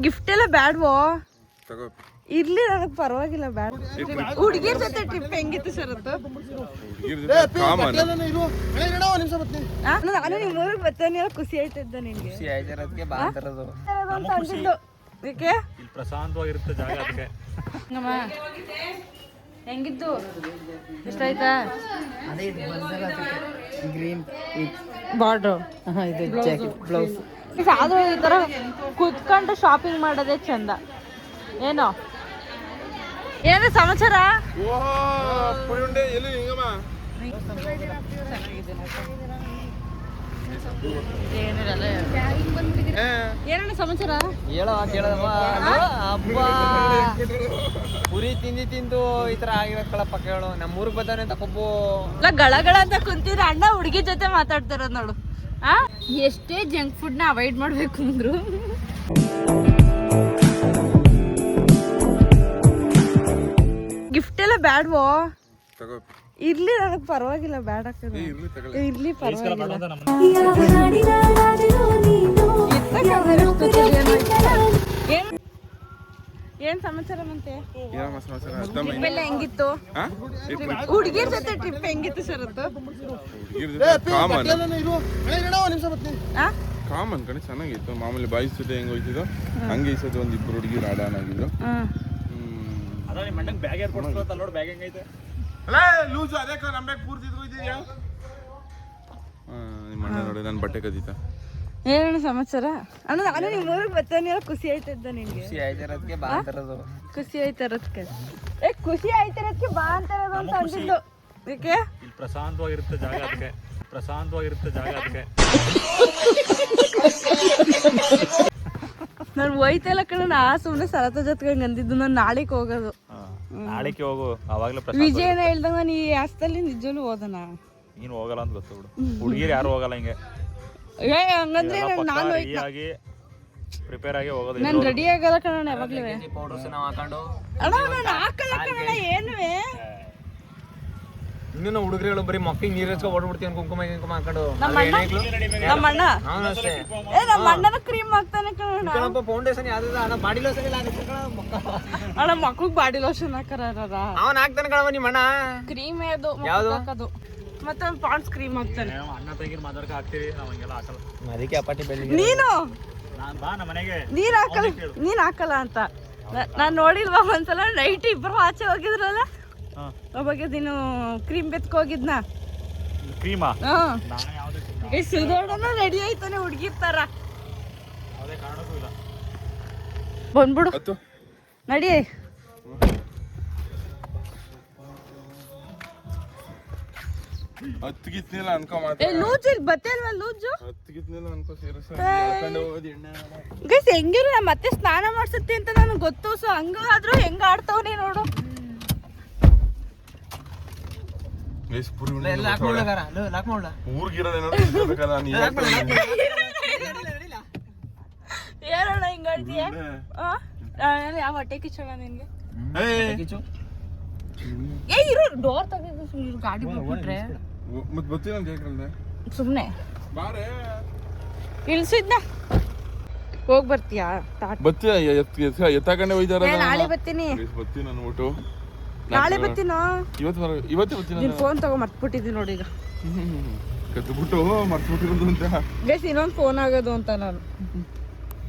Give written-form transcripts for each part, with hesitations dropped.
Gift ಎಲ್ಲ ಬ್ಯಾಡ್ವೋ ಇರ್ಲಿ ನನಗೆ ಪರವಾಗಿಲ್ಲ ಬ್ಯಾಡ. ಹುಡುಗಿರ ಜೊತೆ ಟ್ರಿಪ್ ಹೆಂಗಿತ್ತು ಶರತ್ತು? ನಾನು ನಿಮ್ಮ ಊರಿಗೆ ಬರ್ತಾನೆ ಖುಷಿ ಆಯ್ತಿದ್ದ ನಿನ್ಗೆ? ಏಕೆ ಪ್ರಶಾಂತವಾಗಿರುತ್ತೆ ಜಾಗ ಅದಕ್ಕೆ. ಹೆಂಗಿತ್ತು? ಎಷ್ಟಾಯ್ತಾ? ಗ್ರೀನ್ ಬಾರ್ಡ್ರು ಇದು ಜಾಕೆಟ್ ಬ್ಲೌಸ್. ಆದ್ರೂ ಈ ತರ ಕುತ್ಕೊಂಡು ಶಾಪಿಂಗ್ ಮಾಡೋದೇ ಚಂದ. ಏನೋ ಏನು ಸಮಾಚಾರ? ಏನಣ್ಣ ಸಮಾಚಾರ? ಪುರಿ ತಿಂದು ಈ ತರ ಆಗಿರಕ್ಕಳಪ್ಪ. ಕೇಳು ನಮ್ಮೂರಿಗೆ ಬರ್ತಾನೆ ಅಂತ ಕೊಬ್ಬು ಗಳಗಳ ಅಂತ ಕುಂತಿದ್ರೆ ಅಣ್ಣ ಹುಡುಗಿ ಜೊತೆ ಮಾತಾಡ್ತಿರೋದು ನೋಡು. ಎಷ್ಟೇ ಜಂಕ್ ಫುಡ್ ನ ಅವಾಯ್ಡ್ ಮಾಡ್ಬೇಕು ಅಂದ್ರು ಗಿಫ್ಟ್ ಎಲ್ಲ ಬ್ಯಾಡ್ವೋ ಇರ್ಲಿ ನನಗೆ ಪರವಾಗಿಲ್ಲ. ಬ್ಯಾಡ ಇರ್ಲಿ ಪರವಾಗಿಲ್ಲ. ಏನ್ ಸಮಾಚಾರ? ಮತ್ತೆ ಹೆಂಗಿತ್ತು? ಹುಡುಗಿರ ಜೊತೆ ಟ್ರಿಪ್ ಹೆಂಗಿತ್ತು ಶರತ್ತು? ಕಾಮನ್ ಕಡೆ ಚೆನ್ನಾಗಿತ್ತು. ಮಾಮೂಲಿ ಬಾಯ್ಸ್ ಜೊತೆ ಹೆಂಗ್ ಹೋಯ್ತಿದ್ದು ಹಂಗೆ ಈ ಸತಿ ಒಂದಿಬ್ರು ಹುಡುಗಿರು ಆಡಾನ್ ಆಗಿದ್ರು. ನಿಮ್ಮ ಅಣ್ಣ ನೋಡಿ ನನ್ನ ಬಟ್ಟೆ ಕದೀತ. ಏನಣ್ಣ ಸಮಾಚಾರ? ಅಣ್ಣ ನಾನು ನಿಮ್ಮ ಊರಿಗೆ ಬರ್ತಾನೆ ಖುಷಿ ಆಯ್ತಿದ್ದ ನಿನ್ಗೆ? ಖುಷಿ ಆಯ್ತಿರೋದಕ್ಕೆ ಬಾ ಅಂತಾರದು. ಖುಷಿ ಆಯ್ತಿರೋದಕ್ಕೆ ಖುಷಿ ಆಯ್ತಿರೋದಕ್ಕೆ ಬಾ ಅಂತಾರದು ಅಂತ ಅಂದಿದ್ದು. ಏಕೆ? ಇಲ್ಲಿ ಪ್ರಶಾಂತವಾಗಿರುತ್ತೆ ಜಾಗ ಅದಕ್ಕೆ. ಪ್ರಶಾಂತವಾಗಿರುತ್ತೆ ಜಾಗ ಅದಕ್ಕೆ. ನಾನು ಹೋಯ್ತಲ್ಲ ಕಣ. ನಾ ಸುಮ್ಮನೆ ಸರತ ಜೊತೆಗೆ ಅಂದಿದ್ದು ನಾನು ನಾಳೆಗೆ ಹೋಗೋದು. ನಾಳೆಗೆ ಹೋಗು ಅವಾಗಲೇ. ವಿಜಯನ ಹೇಳ್ದಂಗ ನಾನು ಈ ಆಸ್ತಲ್ಲಿ ನಿಜವೂ ಹೋದನ. ನೀನು ಹೋಗಲ್ಲ ಅಂತ ಗೊತ್ತು ಬಿಡು. ಹುಡುಗಿರು ಯಾರು ಹೋಗಲ್ಲ ಹಿಂಗೆ. ಹಂಗಂದ್ರೆ ನಾನು ಪ್ರಿಪೇರ್ ಆಗಿ ಹೋಗೋದು. ನಾನು ರೆಡಿ ಆಗಲ್ಲ ಕಣ ಯಾವಾಗ್ಲೂ. ಪೌಡರ್ಸ್ ನಾವು ಹಾಕೊಂಡು ಅಣ್ಣ ನಾನು ಹಾಕಲ್ಲ ಕಣ. ಏನುವೆ ಇನ್ನೂ ಹುಡುಗರುಗಳು ಬರೀ ಮಕ್ಳಿಗೆ ನೀರು ಹಚ್ಕೊ ಓಡ್ಬಿಡ್ತೀವಿ ಕುಂಕುಮ ಹಾಕೊಂಡು. ನಮ್ಮ ಅಣ್ಣ ನಮ್ಮ ಅಣ್ಣನ ಕ್ರೀಮ್ ಹಾಕ್ತಾನೆ ಕಣ. ಫೌಂಡೇಶನ್ ಯಾವ್ದು ಬಾಡಿ ಲೋಷನ್ ಇಲ್ಲ ಅಣ್ಣ ಮಕ್ಳಿಗೆ ಬಾಡಿ ಲೋಷನ್ ಹಾಕಾರ ಅವನ್ ಹಾಕ್ತಾನೆ ಕಣವ ನಿಮ್ಮ ಅಣ್ಣ. ಕ್ರೀಮ್ ಯಾವ್ದು ಹಾಕೋದು ಮತ್ತೆ ಒಂದು ಪಾಂಡ್ಸ್ ಕ್ರೀಮ್ ಹಾಕ್ತಾನೆ. ಅಣ್ಣ ತಂಗಿರ್ ಮಾತಾಡ್ಕ ಹಾಕ್ತೀವಿ ನಾವು ಹಂಗೆಲ್ಲ ಹಾಕಲ್ಲ. ಅದಕ್ಕೆ ಅಪಾಟಿ ಬೆಳ್ಳಿ ನೀನು ಬಾ ನಮ್ಮ ಮನೆಗೆ. ನೀನ್ ಹಾಕಲ್ಲ ಅಂತ ನಾನ್ ನೋಡಿಲ್ವಾ ಒಂದ್ಸಲ ನೈಟ್ ಇಬ್ರು ಆಚೆ ಹೋಗಿದ್ರಲ್ಲ. ಅವಾಗ ನೀನು ಕ್ರೀಮ್ ಬೆತ್ಕೋಗಿದ್ನ. ಕ್ರೀಮಾ? ಸುಧೋಡನ ರೆಡಿ ಆಯ್ತಾನೆ ಹುಡ್ಗಿರ್ತಾರ. ಬಂದ್ಬಿಡು ನಡಿ. ಹೆಂಗಿರು ನಮ್ಮ ಮತ್ತೆ ಸ್ನಾನ ಮಾಡ್ಸತ್ತೆ ಅಂತ ನನಗೆ ಗೊತ್ತು. ಸೊ ಹಂಗಾದ್ರೂ ಹೆಂಗ ಆಡ್ತಾವ್ ನೋಡು. ಏನೋಣ ಹಿಂಗ ಆಡ್ತೀಯ? ಯಾವ ಹೊಟ್ಟೆ ಕಿಚ್ಚೋಣ ನಿನ್ಗೆ? ಇರು ಡೋರ್ ತೆಗೆದು ಗಾಡಿ ಬಿಟ್ಬಿಟ್ರೆ ಸುಮ್ನೆ ಇಳ್ಸಿದ್ನ ಹೋಗ್ ಬರ್ತೀಯಾ? ಎತ್ತಾಕಂಡೆ ಹೋಯ್ತಾರ. ನಾಳೆ ಬರ್ತೀನಿ. ನಾನು ಊಟ ನಾಳೆ ಬರ್ತೀನೋ? ಇವತ್ತೇ ಬರ್ತೀನಿ. ನೀನ್ ಫೋನ್ ತಗೋ ಮರ್ತ್ಬಿಟ್ಟಿದ್ದೀನಿ ನೋಡಿ. ಈಗ ಕತ್ಬಿಟ್ಟು ಮರ್ತ್ಬಿಟ್ಟಿರೋದು ಅಂತ ಗೈಸ್ ಇನ್ನೊಂದು ಫೋನ್ ಆಗೋದು ಅಂತ ನಾನು.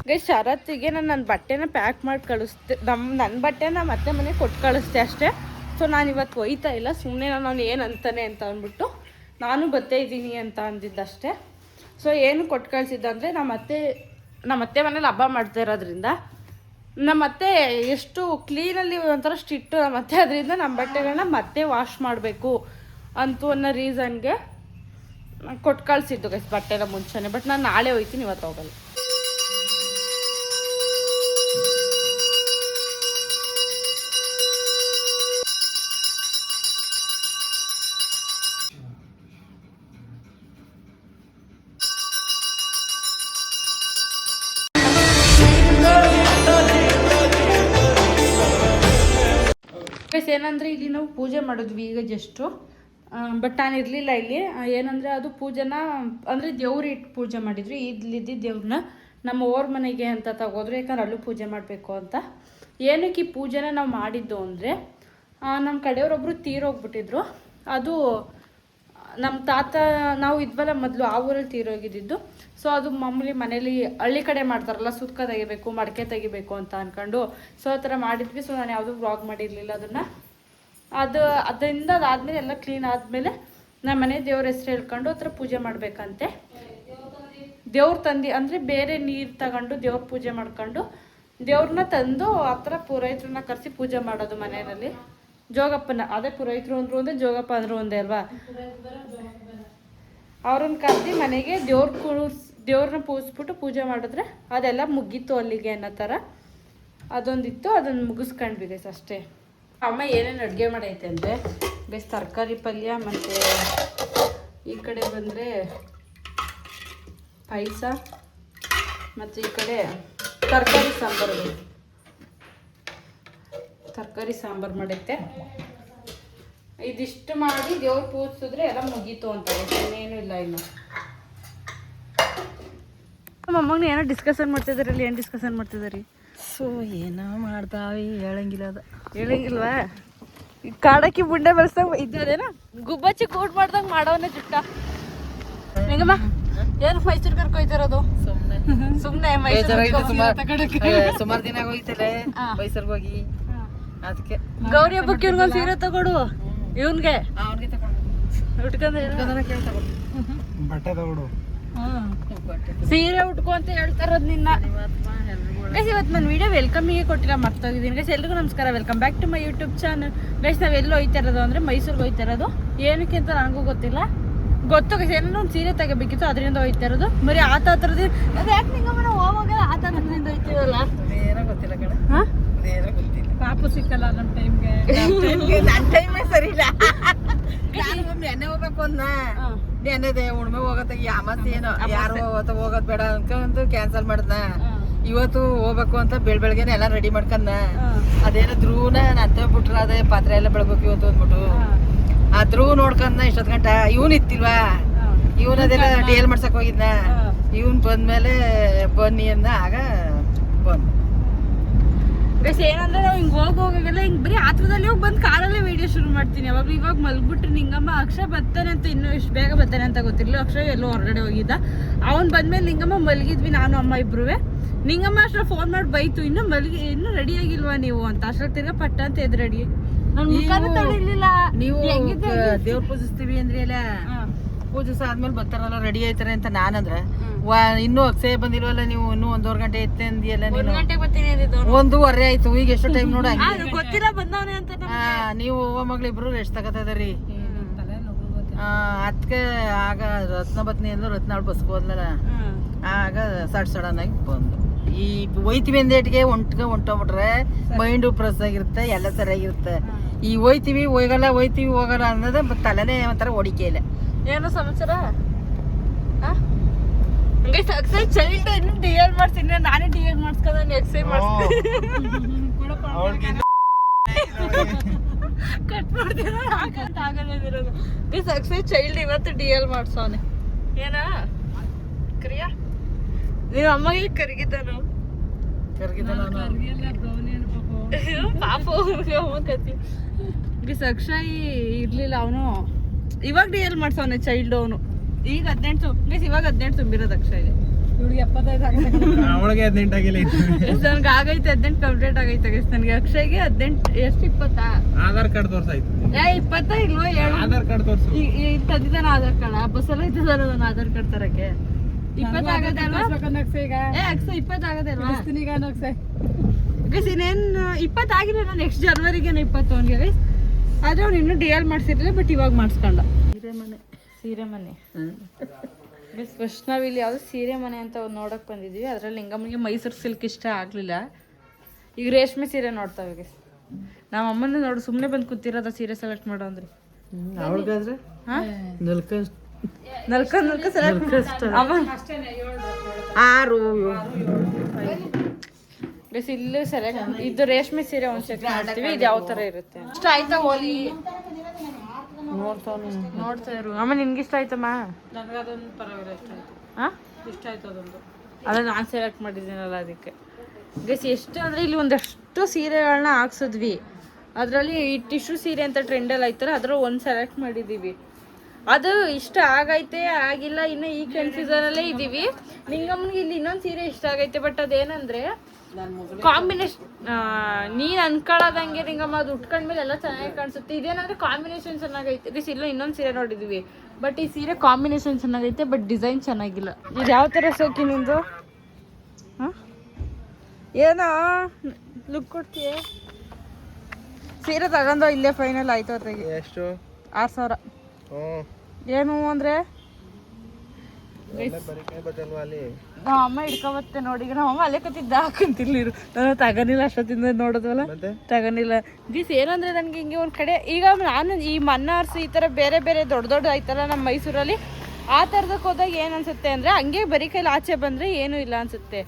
ಗೈಸ್ ಶರತ್ತಿಗೆ ನಾನು ನನ್ನ ಬಟ್ಟೆನ ಪ್ಯಾಕ್ ಮಾಡಿ ಕಳಿಸ್ತೆ. ನನ್ನ ಬಟ್ಟೆನ ಮತ್ತೆ ಮನೆಗೆ ಕೊಟ್ಟು ಕಳಿಸ್ತೆ ಅಷ್ಟೇ. ಸೊ ನಾನು ಇವತ್ತು ಒಯ್ತಾ ಇಲ್ಲ. ಸುಮ್ಮನೆ ನಾನು ಏನು ಅಂತಾನೆ ಅಂತ ಅಂದ್ಬಿಟ್ಟು ನಾನು ಬತ್ತೇ ಇದ್ದೀನಿ ಅಂತ ಅಂದಿದ್ದಷ್ಟೇ. ಸೊ ಏನು ಕೊಟ್ಟು ಕಳಿಸಿದ್ದ ಅಂದರೆ ನಮ್ಮ ಅತ್ತೆ ಮನೇಲಿ ಹಬ್ಬ ಮಾಡ್ತಾ ಇರೋದ್ರಿಂದ ನಮ್ಮ ಅತ್ತೆ ಎಷ್ಟು ಕ್ಲೀನಲ್ಲಿ ಒಂಥರ ಸ್ಟ್ರಿಕ್ಟು ನಮ್ಮ ಅತ್ತೆ. ಅದರಿಂದ ನಮ್ಮ ಬಟ್ಟೆಗಳನ್ನ ಮತ್ತೆ ವಾಶ್ ಮಾಡಬೇಕು ಅಂತೂ ಅನ್ನೋ ರೀಸನ್ಗೆ ಕೊಟ್ಟು ಕಳಿಸಿದ್ದು ಗೈಸ್ ಬಟ್ಟೆನ ಮುಂಚೆನೇ. ಬಟ್ ನಾನು ನಾಳೆ ಹೋಗ್ತೀನಿ, ಇವತ್ತು ಹೋಗಲ್ಲ. ಏನಂದರೆ ಇಲ್ಲಿ ನಾವು ಪೂಜೆ ಮಾಡಿದ್ವಿ ಈಗ ಜಸ್ಟು. ಬಟ್ ನಾನು ಇರಲಿಲ್ಲ ಇಲ್ಲಿ. ಏನಂದರೆ ಅದು ಪೂಜೆನ ಅಂದರೆ ದೇವ್ರು ಇಟ್ಟು ಪೂಜೆ ಮಾಡಿದ್ವಿ. ಇಲ್ಲಿದ್ದ ದೇವ್ರನ್ನ ನಮ್ಮ ಓರ್ ಮನೆಗೆ ಅಂತ ತಗೋದ್ರು, ಯಾಕಂದ್ರೆ ಅಲ್ಲೂ ಪೂಜೆ ಮಾಡಬೇಕು ಅಂತ. ಏನಕ್ಕೆ ಈ ಪೂಜೆನ ನಾವು ಮಾಡಿದ್ದು ಅಂದರೆ, ನಮ್ಮ ಕಡೆಯವರೊಬ್ಬರು ತೀರೋಗ್ಬಿಟ್ಟಿದ್ರು. ಅದು ನಮ್ಮ ತಾತ ನಾವು ಇದ್ವಲ್ಲ ಮೊದಲು ಆ ಊರಲ್ಲಿ ತೀರೋಗಿದ್ದು. ಸೊ ಅದು ಮಾಮೂಲಿ ಮನೇಲಿ ಹಳ್ಳಿ ಕಡೆ ಮಾಡ್ತಾರಲ್ಲ, ಸುಕ್ಕ ತೆಗಿಬೇಕು, ಮಡಕೆ ತೆಗಿಬೇಕು ಅಂತ ಅಂದ್ಕೊಂಡು ಸೊ ಆ ಥರ ಮಾಡಿದ್ವಿ. ಸೊ ನಾನು ಯಾವುದೂ ವ್ಲಾಗ್ ಮಾಡಿರಲಿಲ್ಲ ಅದನ್ನು. ಅದರಿಂದ ಅದಾದಮೇಲೆ ಎಲ್ಲ ಕ್ಲೀನ್ ಆದಮೇಲೆ ನಮ್ಮ ಮನೆ ದೇವ್ರ ಹೆಸ್ರು ಹೇಳ್ಕೊಂಡು ಆ ಥರ ಪೂಜೆ ಮಾಡಬೇಕಂತೆ. ದೇವ್ರ ತಂದು ಅಂದರೆ ಬೇರೆ ನೀರು ತಗೊಂಡು ದೇವ್ರ ಪೂಜೆ ಮಾಡ್ಕೊಂಡು ದೇವ್ರನ್ನ ತಂದು ಆ ಥರ ಪುರೋಹಿತ್ರನ್ನ ಕರೆಸಿ ಪೂಜೆ ಮಾಡೋದು ಮನೆಯಲ್ಲಿ. ಜೋಗಪ್ಪನ ಅದೇ ಪುರೋಹಿತರು ಅಂದರು ಒಂದೇ, ಜೋಗಪ್ಪ ಅಂದರು ಒಂದೇ ಅಲ್ವಾ. ಅವ್ರನ್ನ ಕರೆದು ಮನೆಗೆ ದೇವ್ರನ್ನ ಪೂಜಿಸ್ಬಿಟ್ಟು ಪೂಜೆ ಮಾಡಿದ್ರೆ ಅದೆಲ್ಲ ಮುಗೀತು ಅಲ್ಲಿಗೆ ಅನ್ನೋ ಥರ ಅದೊಂದಿತ್ತು. ಅದನ್ನು ಮುಗಿಸ್ಕೊಂಡ್ವಿ ಗೈಸ್ ಅಷ್ಟೇ. ಅಮ್ಮ ಏನೇನು ಅಡುಗೆ ಮಾಡೈತೆ ಅಂದರೆ ಬೇಸ್ ತರಕಾರಿ ಪಲ್ಯ, ಮತ್ತು ಈ ಕಡೆ ಬಂದರೆ ಪಾಯಸ, ಮತ್ತು ಈ ಕಡೆ ತರಕಾರಿ ಸಾಂಬಾರು ಮಾಡೈತೆ. ಇದಿಷ್ಟು ಮಾಡಿ ದೇವ್ರು ಪೂಜಿಸಿದ್ರೆ ಎಲ್ಲ ಮುಗೀತು ಅಂತ, ಇನ್ನೇನು ಇಲ್ಲ ಇನ್ನು. ನಮ್ಮಮ್ಮನ ಏನೋ ಡಿಸ್ಕಷನ್ ಮಾಡ್ತಿದ್ದಾರಲ್ಲಿ. ಏನು ಡಿಸ್ಕಷನ್ ಮಾಡ್ತಿದ್ದಾರಿ? ಸೊ ಏನೋ ಮಾಡ್ತಾವೆ, ಹೇಳಂಗಿಲ್ವಾ? ಕಾಡಕ್ಕಿ ಬುಂಡೆ ಬೆಳೆಸ್ದಂಗ ಇದ್ದೇನ ಗುಬ್ಬಚ್ಚಿ ಕೂಟ್ ಮಾಡ್ದಂಗ ಮಾಡವನ್ನ ಚುಟ್ಟ. ಹೆಂಗಮ್ಮ ಏನು ಮೈಸೂರು ಕರ್ಕೊಯ್ತಿರೋದು? ಸುಮ್ಮನೆ ಸುಮಾರು ದಿನ ಹೋಯ್ತಲ್ಲ ಮೈಸೂರ್ಗೆ ಹೋಗಿ. ಅದಕ್ಕೆ ಗೌರಿ ಹಬ್ಬಕ್ಕೆ ಇವ್ನಿಗೊಂದು ಸೀರೆ ತಗೊಡು. ಇವನ್ಗೆ ಅವನಿಗೆ ತಗೊಂಡು ಬಟ್ಟೆ ತಗೊಡು. ಸೀರೆ ಉಟ್ಕೊ ಅಂತ ಹೇಳ್ತಾರದ್ ನಿನ್ನ. ಗೈಸ್ ಇವತ್ತು ನಾನು ವಿಡಿಯೋ ವೆಲ್ಕಮಿಗೆ ಕೊಟ್ಟಿಲ್ಲ, ಮರ್ತೋಗಿದ್ದೀನಿ. ಗೈಸ್ ಎಲ್ರಿಗೂ ನಮಸ್ಕಾರ, welcome back to my YouTube channel. Guys ನಾವು ಎಲ್ಲಿ ಹೋಯ್ತಾ ಇರೋದು ಅಂದರೆ ಮೈಸೂರಿಗೆ ಹೋಯ್ತಾ ಇರೋದು. ಏನಕ್ಕೆ ಅಂತ ನನಗೂ ಗೊತ್ತಿಲ್ಲ. ಗೈಸ್ ಏನೋ ಒಂದು ಸೀರೆ ತೆಗಬೇಕಿತ್ತು, ಅದರಿಂದ ಹೋಯ್ತಾ ಇರೋದು. ಬರೀ ಆತ ಹತ್ರದ್ದು ಅದು ಯಾಕೆ ನಿಂಗಮ್ಮನ ಹೋಗೋಲ್ಲ ಆತ ಹತ್ರದಿಂದ ಹೋಯ್ತೀವಲ್ಲ. ಏನೋ ಗೊತ್ತಿಲ್ಲ ಕಣ, ಹಾಂ ಏನೋ ಗೊತ್ತಿಲ್ಲ. ಪಾಪು ಸಿಕ್ಕಲ್ಲ ನಮ್ಮ ಟೈಮ್ಗೆ. ನನ್ನ ಟೈಮೇ ಸರಿ ಇಲ್ಲ. ನೆನ್ನೆ ಹೋಗ್ಬೇಕು ಅಂದ, ನೆನ್ನೆದೆ ಉಣ್ಮೆ ಹೋಗತ್ತಾಗ ಅಮಾಸ್ತಿ ಏನೋ ಯಾರು ಹೋಗೋದ್ ಬೇಡ ಅನ್ಕೊಂಡು ಕ್ಯಾನ್ಸಲ್ ಮಾಡ್ದ. ಇವತ್ತು ಹೋಗ್ಬೇಕು ಅಂತ ಬೆಳಗ್ಗೆನೆ ಎಲ್ಲ ರೆಡಿ ಮಾಡ್ಕಂದ. ಅದೇನೋ ಧ್ರುವನ ನಂತ ಬಿಟ್ರ ಅದೇ ಪಾತ್ರೆ ಎಲ್ಲ ಬೆಳಗ್ಬೇಕು ಇವತ್ತು ಅಂದ್ಬಿಟ್ಟು ಆ ಧ್ರುವ ನೋಡ್ಕಂದ ಇಷ್ಟೊತ್ ಗಂಟ. ಇವನ್ ಇತ್ತಿಲ್ವಾ, ಇವನ್ ಅದೆಲ್ಲ ಡಿ.ಎಲ್ ಮಾಡ್ಸಕ್ ಹೋಗಿದ್ನ. ಇವನ್ ಬಂದ್ಮೇಲೆ ಬನ್ನಿ ಅಂದ, ಆಗ ಬಂದ್. ಗೈಸ್ ಏನಂದ್ರೆ ನಾವು ಹಿಂಗೆ ಹೋಗೋಗೆಲ್ಲ ಹಿಂಗೆ ಬರೀ ಆತ್ರದಲ್ಲಿ ಹೋಗಿ ಬಂದು ಕಾರಲ್ಲೇ ವಿಡಿಯೋ ಶುರು ಮಾಡ್ತೀನಿ. ಯಾವಾಗಲೂ ಇವಾಗ ಮಲ್ಗ್ಬಿಟ್ರೆ ನಿಂಗಮ್ಮ ಅಕ್ಷಯ್ ಬರ್ತಾನೆ ಅಂತ, ಇನ್ನೂ ಇಷ್ಟು ಬೇಗ ಬರ್ತಾನೆ ಅಂತ ಗೊತ್ತಿರಲಿಲ್ಲ. ಅಕ್ಷಯ್ ಎಲ್ಲೋ ಹೊರಗಡೆ ಹೋಗಿದ್ದ. ಅವ್ನು ಬಂದ್ಮೇಲೆ ನಿಂಗಮ್ಮ ಮಲಗಿದ್ವಿ, ನಾನು ಅಮ್ಮ ಇಬ್ರು. ನಿಂಗಮ್ಮ ಅಷ್ಟರಲ್ಲಿ ಫೋನ್ ಮಾಡಿ ಬೈತು, ಇನ್ನೂ ರೆಡಿ ಆಗಿಲ್ವಾ ನೀವು ಅಂತ. ಅಷ್ಟರಲ್ಲಿ ತಿರ್ಗಾ ಪಟ್ಟ ಅಂತ ಎದ್ದು ರೆಡಿ. ನನ್ನ ಮುಖಾನು ತೊಳಿಲಿಲ್ಲ. ನೀವು ದೇವ್ರ ಪೂಜಿಸ್ತೀವಿ ಅಂದ್ರೆ ಎಲ್ಲ ಪೂಜಿಸ ಆದ್ಮೇಲೆ ಬರ್ತಾರಲ್ಲ ರೆಡಿ ಆಯ್ತಾರೆ ಅಂತ ನಾನಂದ್ರೆ ಇನ್ನೂ ಅಕ್ಷಯ ಬಂದಿಲ್ವಲ್ಲ ನೀವು, ಇನ್ನೂ 1.5 ಗಂಟೆ ಐತೆ ಅಂದಿಯಲ್ಲ ನೀನು. 1 ಗಂಟೆಗೆ ಬರ್ತೀನಿ ಅಂದಿದ್ದು. 1:15 ಆಯ್ತು, ಈಗ ಎಷ್ಟು ಟೈಮ್ ನೋಡ. ಗೊತ್ತಿಲ್ಲ ಬಂದವನೇ ಅಂತ. ನೀವು ಮಗಳಿಬ್ರು ರೆಸ್ಟ್ ತಗೋತದರಿ. ಅದಕ್ಕೆ ಆಗ ರತ್ನ ಬತ್ನಿ ಅಂದ್ರು, ರತ್ನಾಳ್ ಬಸ್ಗೆ ಹೋದ್ಲಲ್ಲ, ಆಗ ಸಡನ್ ಆಗಿ ಬಂದು ಈ ಹೋಯ್ತಿವಿ ಅಂದೇಟಿಗೆ ಹೊಂಟೋಗ್ಬಿಟ್ರೆ ಮೈಂಡು ಫ್ರೆಶ್ ಆಗಿರುತ್ತೆ, ಎಲ್ಲ ಸರಿಯಾಗಿರುತ್ತೆ. ಈ ಹೋಯ್ತಿವಿ ಹೋಗಲ್ಲ ಅನ್ನೋದೇ ತಲೆನೇ ಒಂಥರ ಹೊಡಿಕೆ ಇಲ್ಲ. ಏನೋ ಸಮಾಚಾರ? ಹಂಗೆ ಅಕ್ಷಯ್ ಚೈಲ್ಡ್ ಇನ್ನು ಡಿ.ಎಲ್ ಮಾಡ್ತೀನಿ, ನಾನೇ ಡಿ.ಎಲ್ ಮಾಡಿಸ್ಕೊಂಡು ಎಕ್ಸೈಸ್ ಮಾಡಿಸ್ತೀನಿ. ಕಟ್ ಮಾಡ್ತೀರ ಹಾಕಂತ ಆಗಲ್ಲ. ಗೈಸ್ ಅಕ್ಷಯ್ ಚೈಲ್ಡ್ ಇವತ್ತು ಡಿ.ಎಲ್ ಮಾಡ್ಸವನೆ. ಏನಾ ಕರಿಯಾ ನೀವು ಅಮ್ಮಗೆ ಕರಗಿದ್ದಾನು ಪಾಪ ಕತ್ತಿ. ಗೈಸ್ ಅಕ್ಷಯ್ ಇರ್ಲಿಲ್ಲ, ಅವನು ಇವಾಗ ಡಿ.ಎಲ್ ಮಾಡ್ಸವನೆ ಚೈಲ್ಡ್. ಅವನು ಈಗ 18 ಗೈಸ್, ಇವಾಗ 18 ತುಂಬಿರೋದು ಅಕ್ಷಯ್ಗೆ. ಇವಳಿಗೆ 75 ಅವಳಿಗೆ 18 ಆಗಿಲ್ಲ. ನನ್ಗೆ ಆಗೈತೆ 18 ಕಂಪ್ಲೀಟ್ ಆಗೈತೆ ಗೈಸ್. ನನಗೆ ಅಕ್ಷಯ್ಗೆ 18 ಎಷ್ಟು 20 ಆಧಾರ್ ಕಾರ್ಡ್ ತೋರ್ಸಾಯ್ತು. 20 ಇಲ್ವೋ ಹೇಳು. ಆಧಾರ್ ಕಾರ್ಡ್ ತೋರ್ಸು. ಈಗ ತಂದಿದ್ದಾನ ಆಧಾರ್ ಕಾರ್ಡ್. ಆ ಬಸ್ಸಲ್ಲ ಇದ್ದಿದ್ದಾನ ನನ್ನ ಆಧಾರ್ ಕಾರ್ಡ್ ತರಕ್ಕೆ. 20 ಆಗದೆ ಅಲ್ವಾ? ಅಕ್ಷಯ್ 20 ಆಗದೆ ಅಲ್ವಾ? ಗೈಸ್ ಇನ್ನೇನು 20 ಆಗಿಲ್ಲ. ನಾನು ನೆಕ್ಸ್ಟ್ ಜನವರಿಗೆ 20 ಅವನಿಗೆ ಗೈಸ್. ಆದ್ರೆ ಅವ್ನು ಇನ್ನೂ ಡಿ.ಎಲ್ ಮಾಡ್ಸಿರ್ಲಿಲ್ಲ, ಬಟ್ ಇವಾಗ ಮಾಡಿಸ್ಕೊಂಡ. ಸೀರೆ ಮನೆ ಗೈಸ್. ಫಸ್ಟ್ ನಾವಿಲ್ಲಿ ಯಾವುದು ಸೀರೆ ಮನೆ ಅಂತ ನೋಡಕ್ ಬಂದಿದ್ವಿ. ಅದ್ರಲ್ಲಿ ಲಿಂಗಮ್ಮನಿಗೆ ಮೈಸೂರು ಸಿಲ್ಕ್ ಇಷ್ಟ ಆಗ್ಲಿಲ್ಲ. ಈಗ ರೇಷ್ಮೆ ಸೀರೆ ನೋಡ್ತಾವೆ ಗೈಸ್. ನಮ್ಮ ಅಮ್ಮನ ನೋಡು ಸುಮ್ಮನೆ ಬಂದು ಕೂತಿರೋದ ಸೀರೆ ಸೆಲೆಕ್ಟ್ ಮಾಡೋ ಅಂದ್ರೆ. ಅವಳಿಗಾದ್ರೆ ನಲ್ಕ ಸೆಲೆಕ್ಟ್ 6 ಗೈಸ್. ಇಲ್ಲಿ ಸೆಲೆಕ್ಟ್ ಇದು ರೇಷ್ಮೆ ಸೀರೆ ಒಂದು ಸೆಲೆಕ್ಟ್ ಮಾಡ್ತೀವಿ. ಇದು ಯಾವ ತರ ಇರುತ್ತೆ ಇಷ್ಟ ಆಯ್ತಾ? ಹೋಲಿ ನೋಡ್ತಾ ಇರು. ಅಮ್ಮ ನಿನ್ಗೆ ಇಷ್ಟ ಆಯ್ತಮ್ಮ? ನನಗದೊಂದು ಪರವಾಗಿಲ್ಲ, ಇಷ್ಟ ಆಯ್ತು. ಇಷ್ಟ ಆಯ್ತು ಅದೊಂದು. ಅದನ್ನು ನಾನು ಸೆಲೆಕ್ಟ್ ಮಾಡಿದ್ದೀನಲ್ಲ ಅದಕ್ಕೆ ಗೈಸ್. ಎಷ್ಟು ಅಂದರೆ ಇಲ್ಲಿ ಒಂದಷ್ಟು ಸೀರೆಗಳನ್ನ ಹಾಕ್ಸಿದ್ವಿ. ಅದರಲ್ಲಿ ಈ ಟಿಶ್ಯೂ ಸೀರೆ ಅಂತ ಟ್ರೆಂಡಲ್ಲಿ ಆಯ್ತಲ್ಲ ಅದ್ರಲ್ಲಿ ಒಂದು ಸೆಲೆಕ್ಟ್ ಮಾಡಿದ್ದೀವಿ. ಅದು ಇಷ್ಟ ಆಗೈತೆ ಆಗಿಲ್ಲ, ಇನ್ನು ಈ ಕನ್ಫ್ಯೂಸನಲ್ಲೇ ಇದ್ದೀವಿ. ನಿಂಗಮ್ಮನಿಗೆ ಇಲ್ಲಿ ಇನ್ನೊಂದು ಸೀರೆ ಇಷ್ಟ ಆಗೈತೆ, ಬಟ್ ಅದೇನಂದರೆ ಕಾಂಬಿನೇಷನ್ ನೀನು ಅನ್ಕೊಳ್ಳೋದಂಗೆ ನಿಂಗಮ್ಮ ಅದು ಉಟ್ಕೊಂಡ್ಮೇಲೆ ಎಲ್ಲ ಚೆನ್ನಾಗಿ ಕಾಣಿಸುತ್ತೆ. ಇದೇನಂದರೆ ಕಾಂಬಿನೇಷನ್ ಚೆನ್ನಾಗೈತೆ ಗೈಸ್. ಇಲ್ಲ ಇನ್ನೊಂದು ಸೀರೆ ನೋಡಿದ್ದೀವಿ, ಬಟ್ ಈ ಸೀರೆ ಕಾಂಬಿನೇಷನ್ ಚೆನ್ನಾಗೈತೆ, ಬಟ್ ಡಿಸೈನ್ ಚೆನ್ನಾಗಿಲ್ಲ. ಇದು ಯಾವ ಥರ ಸೋಕಿ ನಿಂದು? ಹಾಂ ಏನೋ ಲುಕ್ ಕೊಡ್ತೀಯ? ಸೀರೆ ತಗೊಂಡು ಇಲ್ಲೇ ಫೈನಲ್ ಆಯ್ತು. ಹೊತ್ತಿಗೆ ಎಷ್ಟು? 6000. ಏನು ಅಂದರೆ ನಮ್ಮ ಅಮ್ಮ ಹಿಡ್ಕೊಬತ್ತೆ ನೋಡಿ. ಈಗ ನಮ್ಮ ಅಮ್ಮ ಅಲ್ಲೇ ಕತ್ತಿದ್ದ ಹಾಕಂತಿರ್ಲಿರು, ನಾನು ತಗೊಂಡಿಲ್ಲ ಅಷ್ಟೊತ್ತಿಂದ ನೋಡೋದಲ್ಲ, ತಗೊಂಡಿಲ್ಲ ಗೀಸ್. ಏನಂದರೆ ನನಗೆ ಹಿಂಗೆ ಒಂದು ಕಡೆ ಈಗ ನಾನು ಈ ಮನ್ನಾರ್ಸ್ ಈ ಥರ ಬೇರೆ ಬೇರೆ ದೊಡ್ಡ ದೊಡ್ಡ ಆಯ್ತಲ್ಲ ನಮ್ಮ ಮೈಸೂರಲ್ಲಿ, ಆ ಥರದಕ್ಕೆ ಹೋದಾಗ ಏನು ಅನಿಸುತ್ತೆ ಅಂದರೆ ಹಂಗೆ ಬರೀ ಕೈಲಿ ಆಚೆ ಬಂದರೆ ಏನೂ ಇಲ್ಲ ಅನಿಸುತ್ತೆ.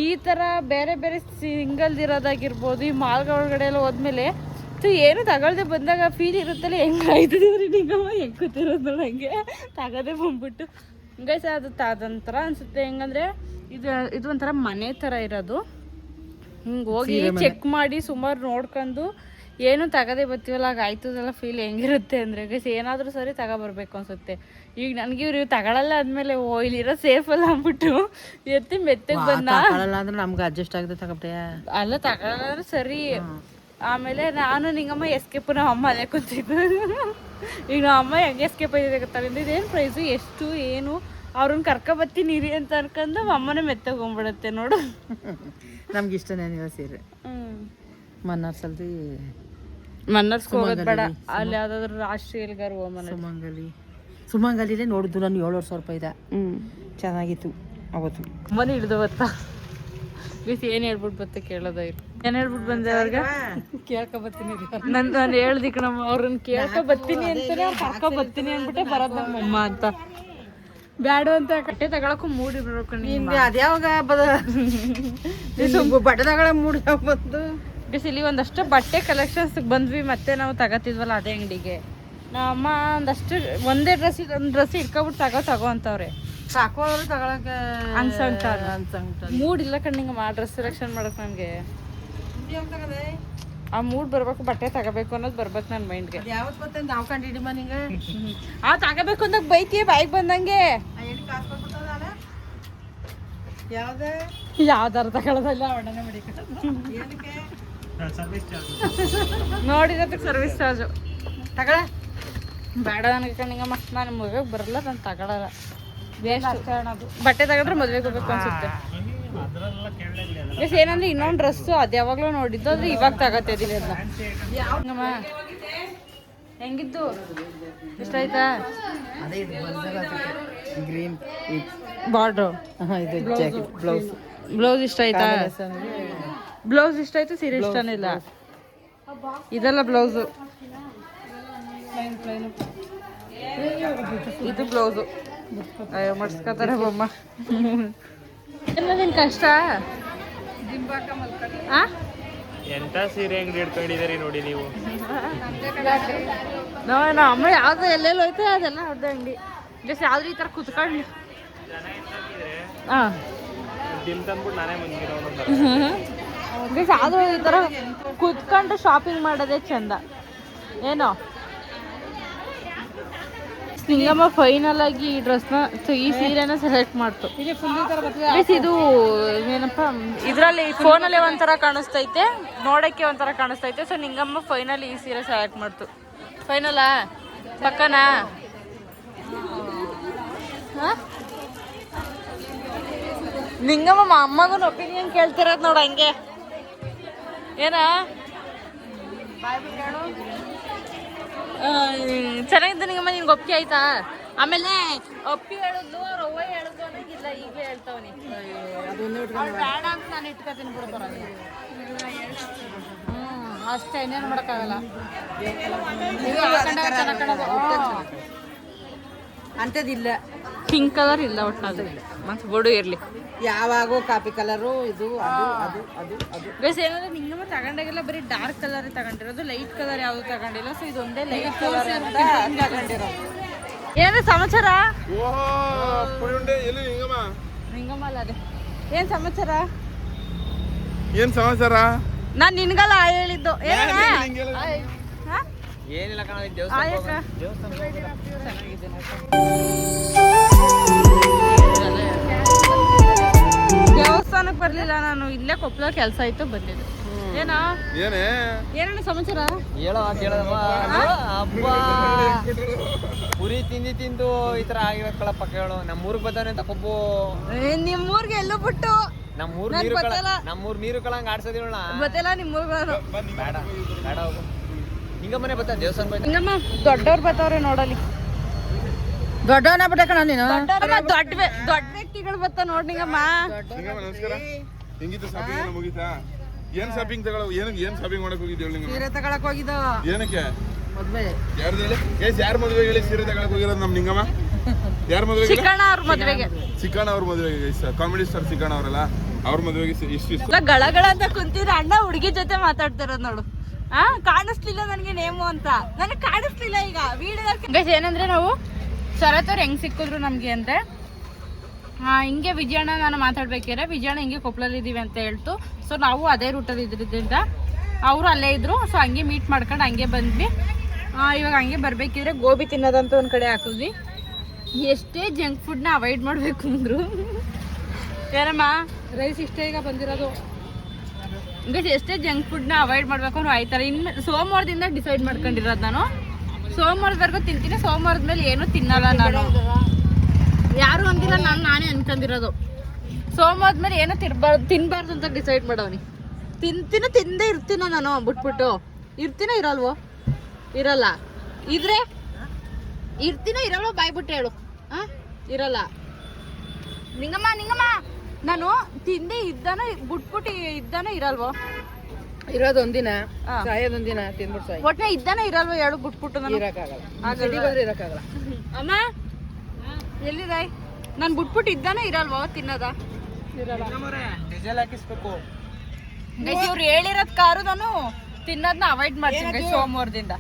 ಈ ಥರ ಬೇರೆ ಬೇರೆ ಸಿಂಗಲ್ದಿರೋದಾಗಿರ್ಬೋದು, ಈ ಮಾಲ್ಗಳ ಒಳಗಡೆ ಎಲ್ಲ ಹೋದ್ಮೇಲೆ ಏನು ತಗೊಳ್ದೆ ಬಂದಾಗ ಫೀಲ್ ಇರುತ್ತಲ್ಲ, ಹೆಂಗೆ ಆಯ್ತದ್ರಿ ನಿಂಗಮ್ಮ ಹೆಂಗೆ ಕೂತಿರೋದು ನೋಡಿ, ಹಂಗೆ ತಗೋದೇ ಬಂದ್ಬಿಟ್ಟು ಗೈಸ್. ಅದು ಅದೊಂಥರ ಅನಿಸುತ್ತೆ. ಹೆಂಗಂದರೆ ಇದು ಒಂಥರ ಮನೆ ಥರ ಇರೋದು. ಹಿಂಗೆ ಹೋಗಿ ಚೆಕ್ ಮಾಡಿ ಸುಮಾರು ನೋಡ್ಕೊಂಡು ಏನು ತಗೋದೇ ಬರ್ತೀವಲ್ಲ, ಆಗ ಆಯ್ತದಲ್ಲ ಫೀಲ್ ಹೆಂಗಿರುತ್ತೆ ಅಂದರೆ ಗೈಸ್. ಏನಾದರೂ ಸರಿ ತಗೊಬರ್ಬೇಕು ಅನಿಸುತ್ತೆ. ಈಗ ನನಗೆ ಇವ್ರು ತಗೊಳ್ಳಲ್ಲ ಅಂದಮೇಲೆ ಓ ಇಲ್ಲಿರೋ ಸೇಫ್ ಅಲ್ಲ ಅಂದ್ಬಿಟ್ಟು ಎತ್ತಿ ಮೆತ್ತಗೆ ಬಂದ ಅಂದ್ರೆ ನಮ್ಗೆ ಅಡ್ಜಸ್ಟ್ ಆಗಿದೆ ತಗೊಬಿಟ್ಟೆ ಅಲ್ಲ ತಗೊಳ್ಳೋದ್ರೆ ಸರಿ. ಆಮೇಲೆ ನಾನು ನಿಂಗಮ್ಮ ಎಸ್ಕೇಪ್, ನಮ್ಮ ಅಮ್ಮ ಅಲ್ಲೇ ಕೂತಿದ್ದು. ಈಗ ನಮ್ಮ ಅಮ್ಮ ಹೆಂಗೆ ಎಸ್ಕೇಪ್ ಆಗಿದೆ ಗೊತ್ತಾಗ, ಇದೇನು ಪ್ರೈಸು ಎಷ್ಟು ಏನು ಅವ್ರನ್ನ ಕರ್ಕೊಬತ್ತೀನಿ ಇರಿ ಅಂತ ಅನ್ಕೊಂಡು ನಮ್ಮ ಅಮ್ಮನೇ ಮೆತ್ತಗೊಂಡ್ಬಿಡುತ್ತೆ ನೋಡು. ನಮ್ಗೆ ಇಷ್ಟನೇನಿಲ್ಲ ಸೀರೆ. ಮನ್ನಾರ್ಸಲ್ದಿ ಮನ್ನಾರ್ಸ್ಗೆ ಹೋಗೋದು ಬೇಡ, ಅಲ್ಲಿ ಯಾವುದಾದ್ರು ರಾಷ್ಟ್ರೀಯಲ್ಗಾರು ಸುಮಂಗಲಿಲೇ ನೋಡಿದ್ದು ನಾನು 7,000 ರೂಪಾಯಿದ. ಚೆನ್ನಾಗಿತ್ತು ಅವತ್ತು. ಮನೆ ಹಿಡ್ದು ಬತ್ತಾ ಗೀಸ್. ಏನು ಹೇಳ್ಬಿಟ್ಟು ಬತ್ತೆ ಕೇಳೋದಾಯ್ತು. ಏನು ಹೇಳ್ಬಿಟ್ಟು ಬಂದೆ ಅವ್ರಿಗೆ? ಕೇಳ್ಕೊಬತ್ತೀನಿ ನಾನು ಹೇಳ್ದಿಕ್ ನಮ್ಮ ಅವ್ರನ್ನ ಕೇಳ್ಕೊಬತ್ತೀನಿ ಅಂತಾನೆ, ಅವ್ರು ಕರ್ಕೊಬತ್ತೀನಿ ಅಂದ್ಬಿಟ್ಟೆ ಬರೋದು ನಮ್ಮಮ್ಮ ಅಂತ. ಬ್ಯಾಡು ಅಂತ ಕಟ್ಟೆ ತಗೊಳಕ್ಕೂ ಮೂಡಿ ಬರ್ಕೊಂಡು ಅದ್ಯಾವಾಗ ಬಟ್ಟೆ ತಗೊಳ ಮೂಡಿ ಬಂದು ಗೀಸ್. ಇಲ್ಲಿ ಒಂದಷ್ಟು ಬಟ್ಟೆ ಕಲೆಕ್ಷನ್ಸ್ ಬಂದ್ವಿ, ಮತ್ತೆ ನಾವು ತಗೋತಿದ್ವಲ್ಲ ಅದೇ ಅಂಗಡಿಗೆ. ನಮ್ಮಮ್ಮ ಒಂದಷ್ಟು ಒಂದೇ ಒಂದು ಡ್ರೆಸ್ ಇಟ್ಕೊಬಿಟ್ಟು ತಗೋ ಅಂತವ್ರೆ. ಸಾಕೋರು ತಗೊಳಕ್ಕೆ ಅನ್ಸಂಟ ಮೂಡ್ ಇಲ್ಲ ಕಣ್ಣಿಂಗಮ್ಮ ಡ್ರೆಸ್ ಸೆಲೆಕ್ಷನ್ ಮಾಡಕ್ ನನಗೆ. ಆ ಮೂಡ್ ಬರ್ಬೇಕು, ಬಟ್ಟೆ ತಗೋಬೇಕು ಅನ್ನೋದು ಬರ್ಬೇಕು ನನ್ನ ಮೈಂಡ್ಗೆ. ಯಾವತ್ತು ಗೊತ್ತ ನಾವು ಕಂಡಿಡಿಮ ನಿಂಗೆ ಆ ತಗೋಬೇಕು ಅಂದಾಗ ಬೈತೀಯ ಬಾಯಿಗೆ ಬಂದಂಗೆ. ಯಾವ್ದಾರು ತಗೊಳ್ಳೋದಲ್ಲ ಒಡನೆ ಮಾಡಿ ನೋಡಿರೋದಕ್ಕೆ ಸರ್ವಿಸ್ ಚಾರ್ಜು ತಗೊಳ ಬೇಡ ನನಗೆ ಕಣ್ಣಿಂಗಮ್ಮ. ನಾನು ಮದುವೆಗೆ ಬರಲ್ಲ, ನಾನು ತಗೊಳಲ್ಲ. ಬಟ್ಟೆ ತಗೊಂಡ್ರೆ ಮದುವೆಗೆ ಹೋಗ್ಬೇಕು ಅನ್ಸುತ್ತೆ. ಎಸ್ ಏನಂದ್ರೆ ಇನ್ನೊಂದು ಡ್ರೆಸ್ಸು ಅದು ಯಾವಾಗಲೂ ನೋಡಿದ್ದು, ಆದ್ರೆ ಇವಾಗ ತಗೋತಾ ಇದೀನಿ ಅದನ್ನ. ಹೆಂಗಿದ್ದು ಇಷ್ಟ ಆಯ್ತಾ? ಗ್ರೀನ್ ಬಾರ್ಡ್ರು ಬ್ಲೌಸ್ ಇಷ್ಟ ಆಯ್ತಾ? ಬ್ಲೌಸ್ ಇಷ್ಟ ಆಯ್ತು, ಸೀರೆ ಇಷ್ಟನೇ ಇಲ್ಲ. ಇದೆಲ್ಲ ಬ್ಲೌಸು, ಇದು ಬ್ಲೌಸು. ಅಯ್ಯೋ ಮಡ್ಸ್ಕೊತಾರೆ ಬೊಮ್ಮ. ನಿನ್ ಕಷ್ಟ ಎಂತ ಸೀರೆ ಅಂಗಡಿ ಹಿಡ್ಕೊಂಡಿದ್ದೀರಿ ನೋಡಿ ನೀವು. ನಮ್ಮ ಅಮ್ಮ ಯಾವ್ದು ಎಲ್ಲೆಲ್ಲಿ ಹೋಯ್ತು ಅದೆಲ್ಲ ಅವ್ರದ್ದು ಅಂಗಡಿ. ಜಸ್ಟ್ ಯಾವ್ದು ಈ ಥರ ಕುತ್ಕೊಂಡು ಹಾಂ ತಂದ್ಬಿಟ್ಟು ನಾನೇ ಬಂದಿರೋ ಜಸ್ಟ್ ಯಾವುದು ಈ ಥರ ಕುತ್ಕೊಂಡು ಶಾಪಿಂಗ್ ಮಾಡೋದೇ ಚಂದ ಏನೋ. ನಿಂಗಮ್ಮ ಫೈನಲ್ ಆಗಿ ಈ ಡ್ರೆಸ್ನ ಈ ಸೀರೆನ ಸೆಲೆಕ್ಟ್ ಮಾಡ್ತು. ಇದು ಏನಪ್ಪ ಇದರಲ್ಲಿ ಫೋನಲ್ಲೇ ಒಂಥರ ಕಾಣಿಸ್ತೈತೆ, ನೋಡೋಕ್ಕೆ ಒಂಥರ ಕಾಣಿಸ್ತೈತೆ. ಸೊ ನಿಂಗಮ್ಮ ಫೈನಲ್ ಈ ಸೀರೆ ಸೆಲೆಕ್ಟ್ ಮಾಡ್ತು. ಫೈನಲಾ ಪಕ್ಕನಾ? ನಿಂಗಮ್ಮ ಅಮ್ಮಗನ ಒಪಿನಿಯನ್ ಕೇಳ್ತಿರೋದು ನೋಡು ಹಂಗೆ. ಏನ ಚೆನ್ನಾಗಿದ್ದ ನಿಂಗಮ್ಮ, ನಿನ್ಗೆ ಒಪ್ಪಿಗೆ ಆಯ್ತಾ? ಆಮೇಲೆ ಅಪ್ಪಿ ಹೇಳಿದ್ಲು, ರವ್ವ ಹೇಳಿದ್ಲು ಅನ್ನೋಂಗಿಲ್ಲ, ಈಗಲೇ ಹೇಳ್ತಾವನಿ. ಬೇಡ ಅಂತ ನಾನು ಇಟ್ಕೊತೀನಿ ಬಿಡ್ತಾರ. ಅಷ್ಟೇ, ಇನ್ನೇನು ಮಾಡೋಕ್ಕಾಗಲ್ಲ. ಅಂಥದ್ದಿಲ್ಲ, ಪಿಂಕ್ ಕಲರ್ ಇಲ್ಲ ಒಟ್ಟು, ಮತ್ತೆ ಬೋರ್ಡು ಇರಲಿ. ಯಾವಾಗೋ ಕಾಪಿ ಕಲರು ಇದು ಅದು ಅದು ಅದು ಅದು ಬೇಸ್ ಏನಂದ್ರೆ ನಿಂಗಮ್ಮ ತಗೊಂಡಾಗೆಲ್ಲ ಬರೀ ಡಾರ್ಕ್ ಕಲರ್ ತಗೊಂಡಿರೋದು, ಲೈಟ್ ಕಲರ್ ಯಾವುದು ತಗೊಂಡಿಲ್ಲ. ಸೊ ಇದೊಂದೇ ಲೈಟ್ ಕಲರ್ ಅಂತ ತಗೊಂಡಿರೋದು. ಏನೇ ಸಮಾಚಾರ? ಓಹೋ ಪುಳಿಯುಂಡೆ ಎಲ್ಲಿ ನಿಂಗಮ್ಮ? ನಿಂಗಮ್ಮ ಅಲ್ಲ ಅದೇ ಏನ್ ಸಮಾಚಾರ? ಏನ್ ಸಮಾಚಾರ? ನಾನ್ ನಿನ್ಗಲ್ಲ ಹೇಳಿದ್ದು. ಏನಿಲ್ಲ ಕಣ, ದೇವಸ್ಥಾನಕ್ಕೆ ಬರ್ಲಿಲ್ಲ ನಾನು, ಇಲ್ಲೇ ಕೊಪ್ಪಳ ಕೆಲಸ ಆಯ್ತು ಬಂದಿದ್ದು. ಏನಾ ಏನಣ್ಣ ಸಮಾಚಾರ? ಹೇಳೋ ಕೇಳದಮ್ಮ. ಹಬ್ಬ ಪುರಿ ತಿಂದು ಈ ತರ ಆಗಿರೋದ್ ಕಳ ಪಕ್ಕ ಹೇಳು. ನಮ್ಮೂರ್ಗ್ ಬಂದವನೆ ಅಂತ ಕೊಬ್ಬು. ನಿಮ್ಮೂರ್ಗೆ ಎಲ್ಲೂ ಬಿಟ್ಟು ನಮ್ಮೂರ್ ನೀರು ಕಳಂಗ್ ಆಡ್ಸೋದಿಲ್ಲ. ಗೊತ್ತಿಲ್ಲ ನಿಮ್ಮೂರ್ಗ. ಬೇಡ ಬೇಡ ಹೋಗು. ಹಿಂಗಮ್ಮನೆ ಬತ್ತ ದೇವಸ್ಥಾನ ಬಂದ. ಹಿಂಗಮ್ಮ ದೊಡ್ಡವ್ರು ಬರ್ತಾವ್ರೆ ನೋಡಲಿ. ದೊಡ್ಡವನ ಬಿಟ್ಟ ಕಣ ನೀನು. ದೊಡ್ಡ ವ್ಯಕ್ತಿಗಳು ಬರ್ತಾ ನೋಡ್ ನಿಂಗಮ್ಮ. ನಮಸ್ಕಾರ. ಹೆಂಗಿತ್ತು ಶಾಪಿಂಗ್ ಎಲ್ಲ ಮುಗೀತಾ? ಏನ್ ಶಾಪಿಂಗ್ ತಗೊಳ್ಳೋ? ಏನ್ ಶಾಪಿಂಗ್ ಮಾಡಕ್ ಹೋಗಿದ್ದೆ? ಸೀರೆ ತಗೊಳಕ್ ಹೋಗಿದ್ದು. ಏನಕ್ಕೆ? ಮದ್ವೆ. ಯಾರ ಮದುವೆಗೆ ಹೇಳಿ ಸೀರೆ ತಗೊಳಕ್ ಹೋಗಿರೋದು ನಮ್ ನಿಂಗಮ್ಮ? ಯಾರ ಮದುವೆಗೆ? ಚಿಕ್ಕಣ್ಣ ಅವ್ರ ಮದ್ವೆಗೆ. ಚಿಕ್ಕಣ್ಣ ಅವ್ರ ಮದುವೆಗೆ. ಕಾಮಿಡಿ ಸ್ಟಾರ್ ಚಿಕ್ಕಣ್ಣ ಅವರಲ್ಲ, ಅವ್ರ ಮದುವೆಗೆ ಇಷ್ಟು ಗಳಗಳ ಅಂತ ಕುಂತಿದ್ರೆ ಅಣ್ಣ ಹುಡುಗಿ ಜೊತೆ ಮಾತಾಡ್ತಿರೋದ್ ನೋಡು. ಕಾಣಿಸ್ಲಿಲ್ಲ ನನಗೆ ನೇಮು ಅಂತ. ನನಗೆ ಕಾಣಿಸ್ಲಿಲ್ಲ ಈಗ ವಿಡಿಯೋದಲ್ಲಿ. ಏನಂದ್ರೆ ನಾವು ಶರತ್ ಅವ್ರು ಹೆಂಗ್ ಸಿಕ್ಕಿದ್ರು ನಮ್ಗೆ ಅಂದ್ರೆ, ಹಿಂಗೆ ವಿಜಯಣ್ಣ ನಾನು ಮಾತಾಡ್ಬೇಕಾರೆ ವಿಜಯಣ್ಣ ಹಿಂಗೆ ಕೊಪ್ಪಳಲ್ಲಿ ಇದೀವಿ ಅಂತ ಹೇಳ್ತು. ಸೊ ನಾವು ಅದೇ ರೂಟಲ್ಲಿ ಇದ್ರಿಂದ ಅವರು ಅಲ್ಲೇ ಇದ್ರು. ಸೊ ಹಂಗೆ ಮೀಟ್ ಮಾಡ್ಕೊಂಡು ಹಂಗೆ ಬಂದ್ವಿ. ಇವಾಗ ಹಂಗೆ ಬರ್ಬೇಕಿದ್ರೆ ಗೋಬಿ ತಿನ್ನೋದಂತ ಒಂದ್ ಕಡೆ ಹಾಕಿದ್ವಿ. ಎಷ್ಟೇ ಜಂಕ್ ಫುಡ್ನ ಅವಾಯ್ಡ್ ಮಾಡಬೇಕು ಅಂದ್ರು. ಏನಮ್ಮ ರೈಸ್ ಇಷ್ಟೇ ಈಗ ಬಂದಿರೋದು. ಎಷ್ಟೇ ಜಂಕ್ ಫುಡ್ನ ಅವಾಯ್ಡ್ ಮಾಡ್ಬೇಕು ಅಂದ್ರೆ ಆಯ್ತಾರೆ. ಇನ್ನು ಸೋಮವಾರದಿಂದ ಡಿಸೈಡ್ ಮಾಡ್ಕೊಂಡಿರೋದು ನಾನು. ಸೋಮವಾರದವರೆಗೂ ತಿಂತೀನಿ, ಸೋಮವಾರದ ಮೇಲೆ ಏನೂ ತಿನ್ನಲ್ಲ ನಾನು. ಯಾರು ಅಂದಿಲ್ಲ, ನಾನೇ ಅನ್ಕೊಂಡಿರೋದು. ಸೋಮವಾರದ ಮೇಲೆ ಏನೂ ತಿನ್ಬಾರ್ದು ಅಂತ ಡಿಸೈಡ್ ಮಾಡವನಿ. ತಿಂದೇ ಇರ್ತೀನೋ ನಾನು ಬಿಟ್ಬಿಟ್ಟು. ಇರ್ತೀನೋ ಇರಲ್ವೋ? ಇರಲ್ಲ. ಇದ್ರೆ ಇರ್ತೀನೋ ಇರಲ್ವೋ ಬಾಯ್ಬಿಟ್ಟು ಹೇಳು. ಇರಲ್ಲ. ನಿಂಗಮ್ಮ ನಾನು ತಿಂದೆ ಇದ್ದಾನೋ ಬಿಟ್ಬಿಟ್ಟು ಇದ್ದಾನೋ ಇರಲ್ವೋ? ಇರೋದೊಂದಿನ ಸಾಯೋದೊಂದಿನ ತಿಂದ್ಬಿಟ್ಟು ಸಾಯಿ. ಒಟ್ಟೆ ಇದ್ದಾನೋ ಇರಲ್ವೋ ಹೇಳು ಬಿಟ್ಬಿಟ್ಟು. ನಾನು ಇರಕ್ಕಾಗಲ್ಲ. ಅಮ್ಮ ಎಲ್ಲಿದೆ? ನಾನು ಬಿಟ್ಬಿಟ್ಟು ಇದ್ದಾನೋ ಇರಲ್ವೋ ತಿನ್ನೋದ? ಡೀಸೆಲ್ ಹಾಕಿಸ್ಬೇಕು. ಇವ್ರು ಹೇಳಿರೋದ್ ಕಾರು ನಾನು ತಿನ್ನೋದನ್ನ ಅವಾಯ್ಡ್ ಮಾಡ್ತೀನಿ ಸೋಮವಾರದಿಂದ.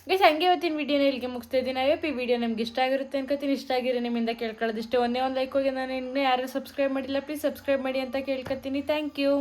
ಗೈಸ್ ಹಂಗೆ ಇವತ್ತಿನ ವಿಡಿಯೋನ ಇಲ್ಲಿಗೆ ಮುಗಿಸ್ತಾ ಇದ್ದೀನಿ. ಈ ವಿಡಿಯೋ ನಿಮ್ಗೆ ಇಷ್ಟ ಆಗಿರುತ್ತೆ ಅನ್ಕೋತೀನಿ. ಇಷ್ಟ ಆಗಿರೋ ನಿಮ್ಮಿಂದ ಕೇಳ್ಕೊಳ್ಳೋದಿಷ್ಟೇ. ಒಂದೇ ಒಂದು ಲೈಕ್ ಹೋಗಿ ನಾನು ಇನ್ನೂ ಯಾರು ಸಬ್ಸ್ಕ್ರೈಬ್ ಮಾಡಿಲ್ಲ, ಪ್ಲೀಸ್ ಸಬ್ಸ್ಕ್ರೈಬ್ ಮಾಡಿ ಅಂತ ಕೇಳ್ಕೊತೀನಿ. Thank you.